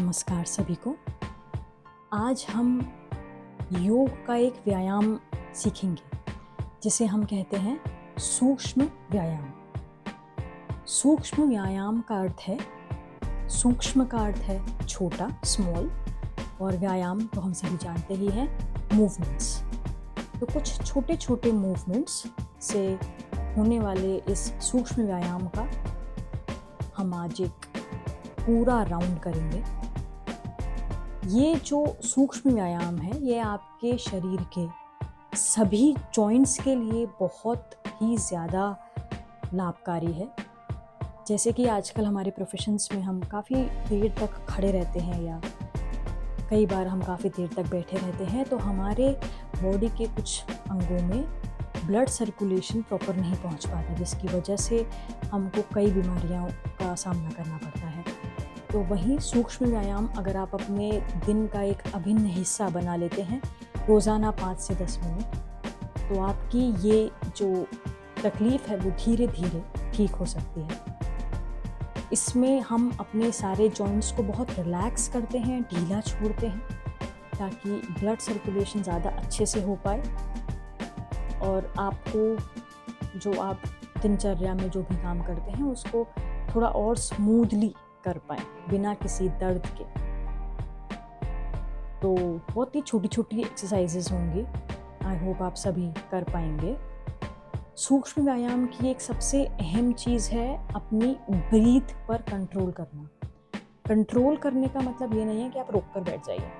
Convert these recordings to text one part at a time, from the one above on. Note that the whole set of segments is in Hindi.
नमस्कार सभी को। आज हम योग का एक व्यायाम सीखेंगे जिसे हम कहते हैं सूक्ष्म व्यायाम। सूक्ष्म व्यायाम का अर्थ है, सूक्ष्म का अर्थ है छोटा, स्मॉल, और व्यायाम तो हम सभी जानते ही हैं, मूवमेंट्स। तो कुछ छोटे छोटे मूवमेंट्स से होने वाले इस सूक्ष्म व्यायाम का हम आज एक पूरा राउंड करेंगे। ये जो सूक्ष्म व्यायाम है ये आपके शरीर के सभी जॉइंट्स के लिए बहुत ही ज़्यादा लाभकारी है। जैसे कि आजकल हमारे प्रोफेशंस में हम काफ़ी देर तक खड़े रहते हैं या कई बार हम काफ़ी देर तक बैठे रहते हैं, तो हमारे बॉडी के कुछ अंगों में ब्लड सर्कुलेशन प्रॉपर नहीं पहुंच पाता, जिसकी वजह से हमको कई बीमारियों का सामना करना पड़ता है। तो वहीं सूक्ष्म व्यायाम अगर आप अपने दिन का एक अभिन्न हिस्सा बना लेते हैं, रोज़ाना 5 से 10 मिनट, तो आपकी ये जो तकलीफ़ है वो धीरे धीरे ठीक हो सकती है। इसमें हम अपने सारे जॉइंट्स को बहुत रिलैक्स करते हैं, ढीला छोड़ते हैं, ताकि ब्लड सर्कुलेशन ज़्यादा अच्छे से हो पाए और आपको जो आप दिनचर्या में जो भी काम करते हैं उसको थोड़ा और स्मूथली कर पाएँ बिना किसी दर्द के। तो बहुत ही छोटी छोटी एक्सरसाइजेज होंगी, आई होप आप सभी कर पाएंगे। सूक्ष्म व्यायाम की एक सबसे अहम चीज़ है अपनी ब्रीथ पर कंट्रोल करना। कंट्रोल करने का मतलब ये नहीं है कि आप रोक कर बैठ जाइए।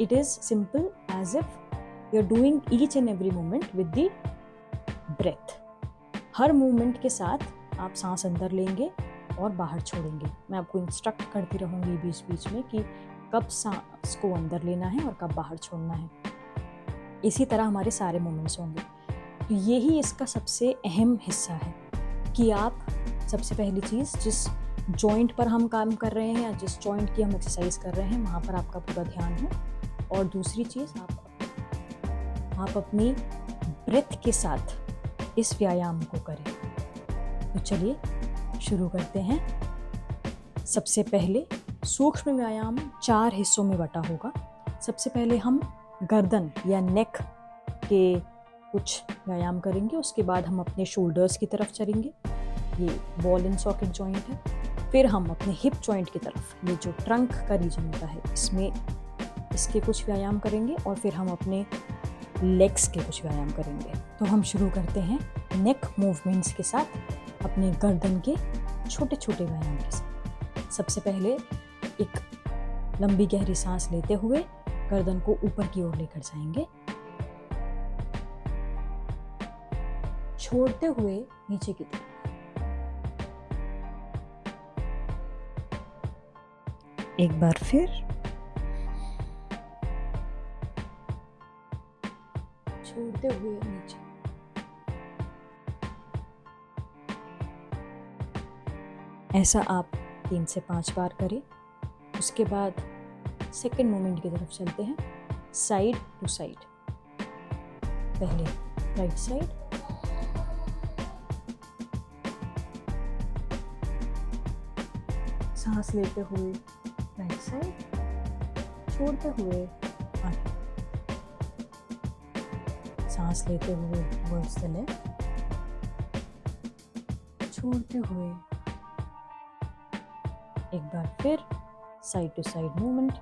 It is simple as if you are doing each and every moment with the breath. हर मोमेंट के साथ आप सांस अंदर लेंगे और बाहर छोड़ेंगे। मैं आपको इंस्ट्रक्ट करती रहूँगी बीच बीच में कि कब सांस को अंदर लेना है और कब बाहर छोड़ना है। इसी तरह हमारे सारे मोमेंट्स होंगे। तो यही इसका सबसे अहम हिस्सा है कि आप सबसे पहली चीज़, जिस जॉइंट पर हम काम कर रहे हैं या जिस जॉइंट की हम एक्सरसाइज कर रहे हैं वहाँ पर आपका पूरा ध्यान हो, और दूसरी चीज़ आप अपनी ब्रेथ के साथ इस व्यायाम को करें। तो चलिए शुरू करते हैं। सबसे पहले सूक्ष्म व्यायाम 4 हिस्सों में बटा होगा। सबसे पहले हम गर्दन या नेक के कुछ व्यायाम करेंगे, उसके बाद हम अपने शोल्डर्स की तरफ चलेंगे, ये बॉल एंड सॉकेट जॉइंट है। फिर हम अपने हिप जॉइंट की तरफ, ये जो ट्रंक का रीजन होता है, इसमें इसके कुछ व्यायाम करेंगे, और फिर हम अपने लेग्स के कुछ व्यायाम करेंगे। तो हम शुरू करते हैं नेक मूवमेंट्स के साथ, अपने गर्दन के छोटे छोटे व्यायाम के साथ। सबसे पहले एक लंबी गहरी सांस लेते हुए गर्दन को ऊपर की ओर लेकर जाएंगे, छोड़ते हुए नीचे की तरफ। एक बार फिर, छोड़ते हुए नीचे। ऐसा आप 3 से 5 बार करें। उसके बाद सेकंड मूवमेंट की तरफ चलते हैं, साइड टू साइड। पहले राइट साइड, सांस लेते हुए राइट साइड, छोड़ते हुए आगे, सांस लेते हुए टुवर्ड्स द लेफ्ट, छोड़ते हुए एक बार फिर साइड टू साइड मूवमेंट।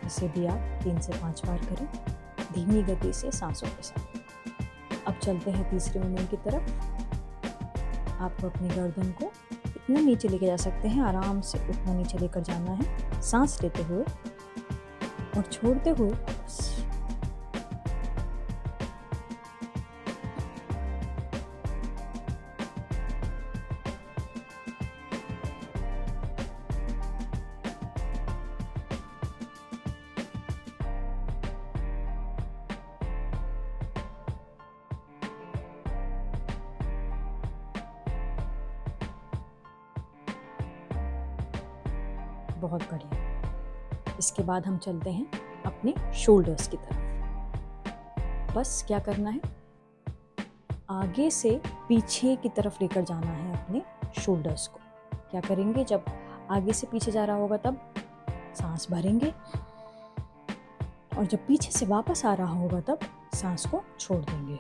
इसे भी आप 3 से 5 बार करें, धीमी गति से सांसों के साथ। अब चलते हैं तीसरे मूवमेंट की तरफ। आपको अपनी गर्दन को इतना नीचे लेके जा सकते हैं, आराम से उतना नीचे लेकर जाना है, सांस लेते हुए और छोड़ते हुए। बहुत बढ़िया। इसके बाद हम चलते हैं अपने शोल्डर्स की तरफ। बस क्या करना है, आगे से पीछे की तरफ लेकर जाना है अपने शोल्डर्स को। क्या करेंगे, जब आगे से पीछे जा रहा होगा तब सांस भरेंगे, और जब पीछे से वापस आ रहा होगा तब सांस को छोड़ देंगे।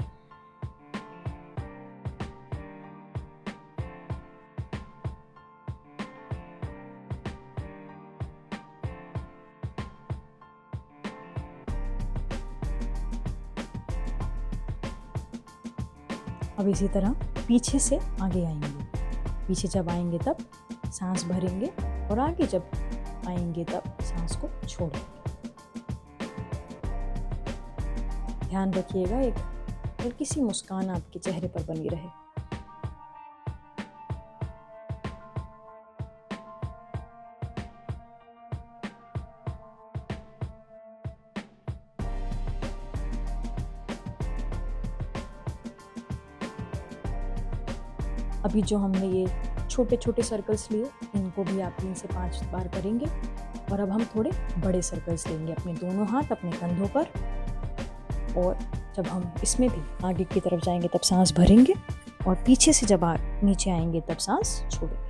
अब इसी तरह पीछे से आगे आएंगे। पीछे जब आएंगे तब सांस भरेंगे, और आगे जब आएंगे तब सांस को छोड़ेंगे। ध्यान रखिएगा एक हल्की सी मुस्कान आपके चेहरे पर बनी रहे। अभी जो हमने ये छोटे छोटे सर्कल्स लिए, इनको भी आप 3 से 5 बार करेंगे। और अब हम थोड़े बड़े सर्कल्स लेंगे, अपने दोनों हाथ अपने कंधों पर, और जब हम इसमें भी आगे की तरफ जाएंगे तब सांस भरेंगे, और पीछे से जब नीचे आएंगे तब सांस छोड़ेंगे।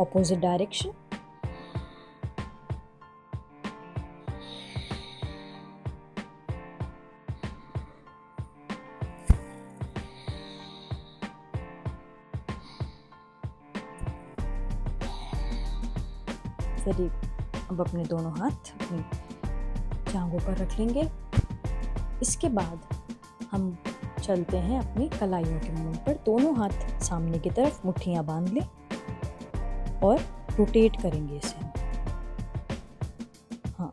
Opposite direction. फिर अब अपने दोनों हाथ अपनी जांघों पर रख लेंगे। इसके बाद हम चलते हैं अपनी कलाइयों के मूवमेंट पर। दोनों हाथ सामने की तरफ मुट्ठियां बांध लें और रोटेट करेंगे इसे। हाँ,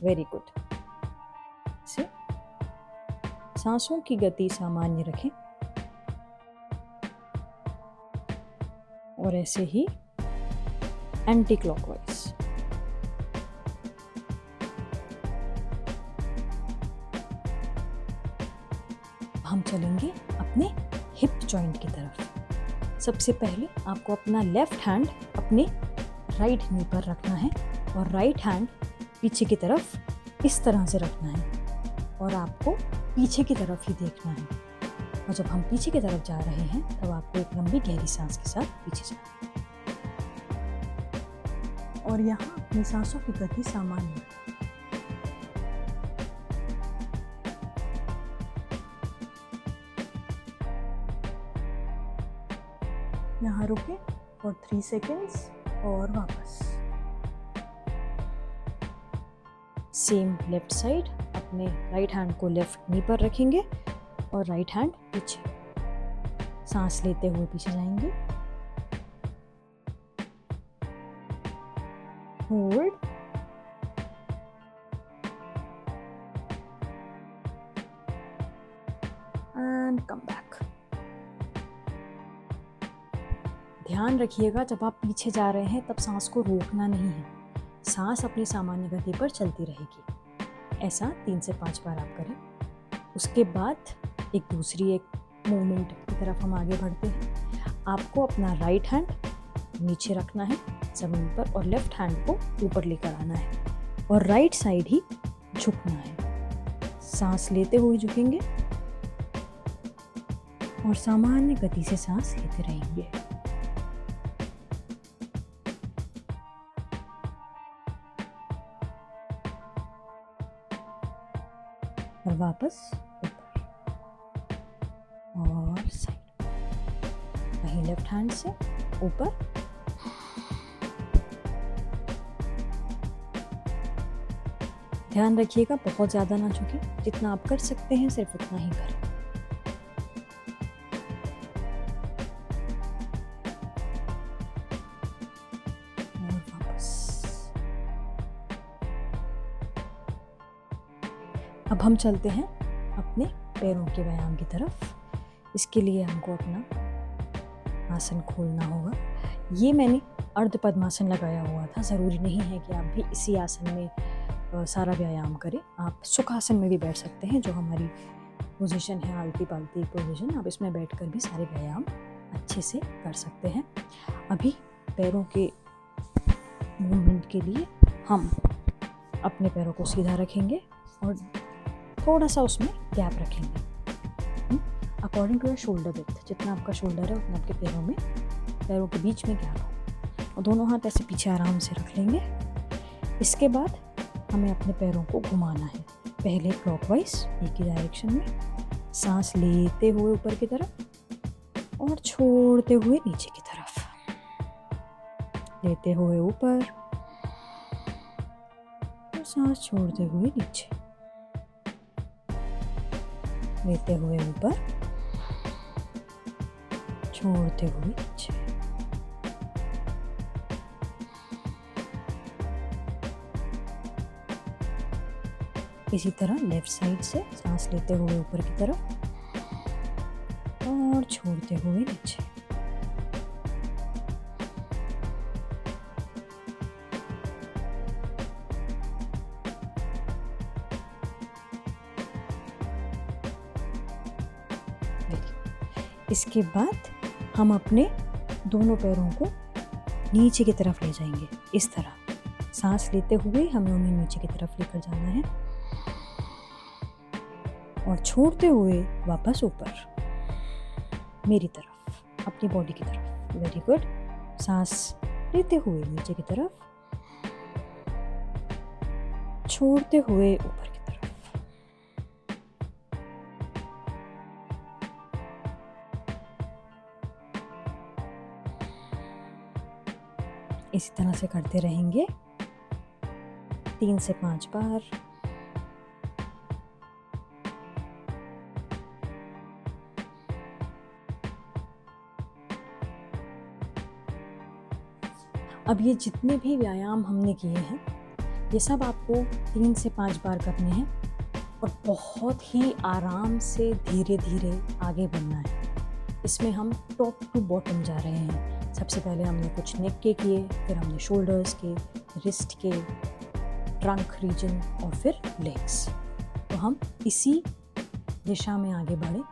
वेरी गुड। से सांसों की गति सामान्य रखें, और ऐसे ही एंटी क्लॉकवाइज। हम चलेंगे अपने हिप जॉइंट की तरफ। सबसे पहले आपको अपना लेफ्ट हैंड अपने राइट नी पर रखना है, और राइट हैंड पीछे की तरफ इस तरह से रखना है, और आपको पीछे की तरफ ही देखना है। और जब हम पीछे की तरफ जा रहे हैं तब आपको एक लंबी गहरी सांस के साथ पीछे जाना है, और यहाँ अपनी सांसों की गति सामान्य है। यहाँ रुके और 3 सेकेंड्स, और वापस। सेम लेफ्ट साइड, अपने राइट हैंड को लेफ्ट नी पर रखेंगे और राइट हैंड पीछे। सांस लेते हुए पीछे जाएंगे, होल्ड, एंड कम बैक। ध्यान रखिएगा जब आप पीछे जा रहे हैं तब सांस को रोकना नहीं है, सांस अपनी सामान्य गति पर चलती रहेगी। ऐसा 3 से 5 बार आप करें। उसके बाद एक मूवमेंट की तरफ हम आगे बढ़ते हैं। आपको अपना राइट हैंड नीचे रखना है ज़मीन पर, और लेफ्ट हैंड को ऊपर लेकर आना है, और राइट साइड ही झुकना है। सांस लेते हुए झुकेंगे और सामान्य गति से सांस लेते रहेंगे। और वापस ऊपर और साइड, वहीं लेफ्ट हैंड से ऊपर, ध्यान रखिएगा बहुत ज़्यादा ना झुके, जितना आप कर सकते हैं सिर्फ उतना ही करें। और वापस। अब हम चलते हैं अपने पैरों के व्यायाम की तरफ। इसके लिए हमको अपना आसन खोलना होगा। ये मैंने अर्ध पद्मासन लगाया हुआ था। ज़रूरी नहीं है कि आप भी इसी आसन में सारा व्यायाम करें। आप सुखासन में भी बैठ सकते हैं, जो हमारी पोजीशन है आलती पालती पोजीशन। आप इसमें बैठकर भी सारे व्यायाम अच्छे से कर सकते हैं। अभी पैरों के मूवमेंट के लिए हम अपने पैरों को सीधा रखेंगे और थोड़ा सा उसमें गैप रखेंगे according to your shoulder width. जितना आपका शोल्डर है उतना आपके पैरों के बीच में गैप हो, और दोनों हाथ ऐसे पीछे आराम से रख लेंगे। इसके बाद हमें अपने पैरों को घुमाना है। पहले क्लॉकवाइज एक ही डायरेक्शन में, सांस लेते हुए ऊपर की तरफ और छोड़ते हुए नीचे की तरफ। लेते हुए ऊपर और सांस छोड़ते हुए नीचे। लेते हुए ऊपर, छोड़ते हुए नीचे। इसी तरह लेफ्ट साइड से सांस लेते हुए ऊपर की तरफ और छोड़ते हुए नीचे। इसके बाद हम अपने दोनों पैरों को नीचे की तरफ ले जाएंगे। इस तरह सांस लेते हुए हमें उन्हें नीचे की तरफ लेकर जाना है और छोड़ते हुए वापस ऊपर मेरी तरफ, अपनी बॉडी की तरफ। Very good. सांस लेते हुए नीचे की तरफ, छोड़ते हुए ऊपर की तरफ। इसी तरह से करते रहेंगे 3 से 5 बार। अब ये जितने भी व्यायाम हमने किए हैं, ये सब आपको 3 से 5 बार करने हैं और बहुत ही आराम से धीरे धीरे आगे बढ़ना है। इसमें हम टॉप टू बॉटम जा रहे हैं। सबसे पहले हमने कुछ नेक के किए, फिर हमने शोल्डर्स के, रिस्ट के, ट्रंक रीजन और फिर लेग्स। तो हम इसी दिशा में आगे बढ़े।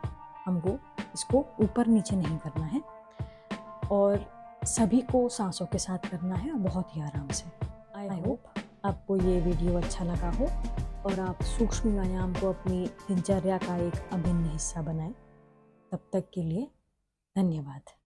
हमको इसको ऊपर नीचे नहीं करना है और सभी को सांसों के साथ करना है और बहुत ही आराम से। आई होप आपको ये वीडियो अच्छा लगा हो और आप सूक्ष्म व्यायाम को अपनी दिनचर्या का एक अभिन्न हिस्सा बनाएं। तब तक के लिए धन्यवाद।